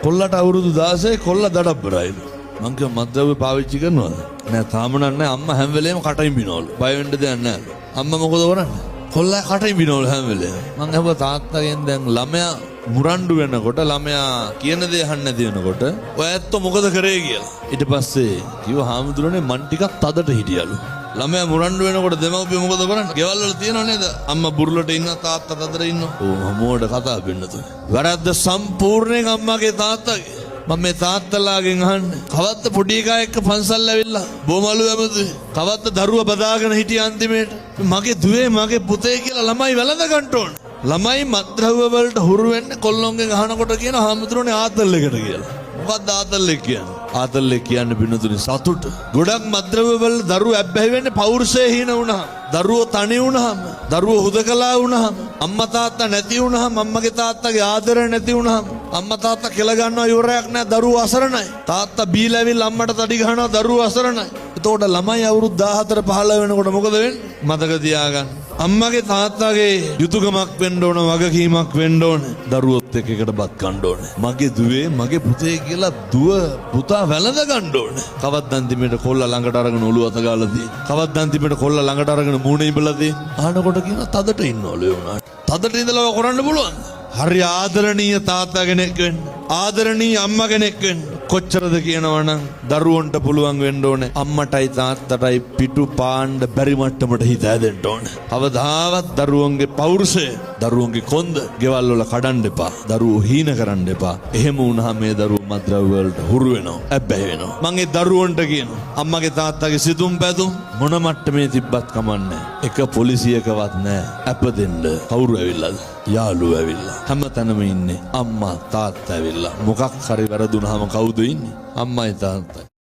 කොල්ලට අවුරුදු 16 කොල්ල දඩබ්බරයිලු. මං කිව්වා මද්ද්‍රව්‍ය පාවිච්චි කරනවද? නෑ තාම නෑ අම්මා හැම වෙලේම කටින් බිනවලු. බය වෙන්න දෙයක් නෑලු. අම්මා මොකද කරන්නේ? කොල්ලා කටින් බිනවලු හැම වෙලේම. මං අහුවා තාත්තගෙන් දැන් ළමයා මුරණ්ඩු වෙනකොට ළමයා කියන දේ අහන්න නැති වෙනකොට ඔය ඇත්තෝ මොකද කරේ කියලා. ඊට පස්සේ කිව්වා හාමුදුරනේ මං ටිකක් තදට හිටියලු. ළමයා මුරණ්ඩු වෙනකොට දෙමව්පියෝ මොකද කරන්නේ? ගෙවල් වල තියෙනව නේද? අම්මා බුරුලට ඉන්න තාත්තා තදට ඉන්නවා. ඕ මොඩ කතා වෙන්නතුනේ. වැරද්ද සම්පූර්ණයෙන් අම්මාගේ තාත්තගේ. මම මේ තාත්තලාගෙන් අහන්නේ කවද්ද පොඩි එකා එක්ක පන්සල් ඇවිල්ලා බොමලු ඇමතුයි කවද්ද දරුවා බදාගෙන හිටිය අන්තිමේට මගේ දුවේ මගේ පුතේ කියලා ළමයි වැළඳ ගන්න ඕන ළමයි මත්ද්‍රව්‍ය වලට හුරු වෙන්නේ කොල්ලොන්ගෙන් අහනකොට කියන හාමුදුරනේ ආතල් එකට කියලා මොකක්ද ආතල් එක කියන්නේ ආතල් එක කියන්නේ බිනතුනි සතුට ගොඩක් මත්ද්‍රව්‍ය වල දරුවෝ ඇබ්බැහි වෙන්නේ පෞරුෂය හීන වුණාම දරුවෝ තනි වුණාම දරුවෝ හුදකලා වුණාම අම්මා තාත්තා නැති වුණාම අම්මගේ තාත්තගේ ආදරය නැති වුණාම අම්මා තාත්තා කෙල ගන්නවා ඉවරයක් නැහැ දරුවෝ අසරණයි තාත්තා බීලා ඇවිල්ලා අම්මට තඩි ගහනවා දරුවෝ අසරණයි එතකොට ළමයි අවුරුදු 14 15 වෙනකොට මොකද වෙන්නේ මතක තියාගන්න අම්මගේ තාත්තගේ යුතුයකමක් වෙන්න ඕන වගකීමක් වෙන්න ඕන දරුවොත් එක්ක එකට බත් කන්න ඕන මගේ දුවේ මගේ පුතේ කියලා දුව පුතා වැළඳ ගන්න ඕන කවද්ද අන්තිමේට කොල්ලා ළඟට අරගෙන ඔළුව අත ගාලා තියෙන කවද්ද අන්තිමේට කොල්ලා ළඟට අරගෙන මූණ ඉඹලා තියෙන අහනකොට කියන තදට ඉන්නවලු ඒ වුණාට තදට ඉඳලා කරන්න පුළුවන් හරි ආදරණීය තාත්තා කෙනෙක් වෙන්න ආදරණීය අම්මා කෙනෙක් වෙන්න කොච්චරද කියනවනම් දරුවන්ට පුළුවන් වෙන්න ඕනේ අම්මටයි තාත්තටයි පිටු පාණ්ඩ බැරි මට්ටමට හිත ඇදෙන්න ඕනේ. කවදාවත් දරුවන්ගේ පෞරුෂය දරුවන්ගේ කොන්ද ගෙවල් වල කඩන්න එපා. දරුවෝ හීන කරන්න එපා. එහෙම වුණාම මේ දරුවෝ මත්ද්‍රව්‍ය වලට හුරු වෙනවා. ඇබ්බැහි වෙනවා. මම ඒ දරුවන්ට කියනවා අම්මගේ තාත්තගේ සිතුම් පැතුම් මොන මට්ටමේ තිබ්බත් කමන්නේ. එක පොලිසියකවත් නැහැ. අප දෙන්න කවුරු ඇවිල්ලාද? යාළුවෝ ඇවිල්ලා. හැමතැනම ඉන්නේ අම්මා තාත්තා ඇවිල්ලා. මොකක් හරි වැරදුනහම කවුද ඉන්නේ? අම්මයි තාත්තයි.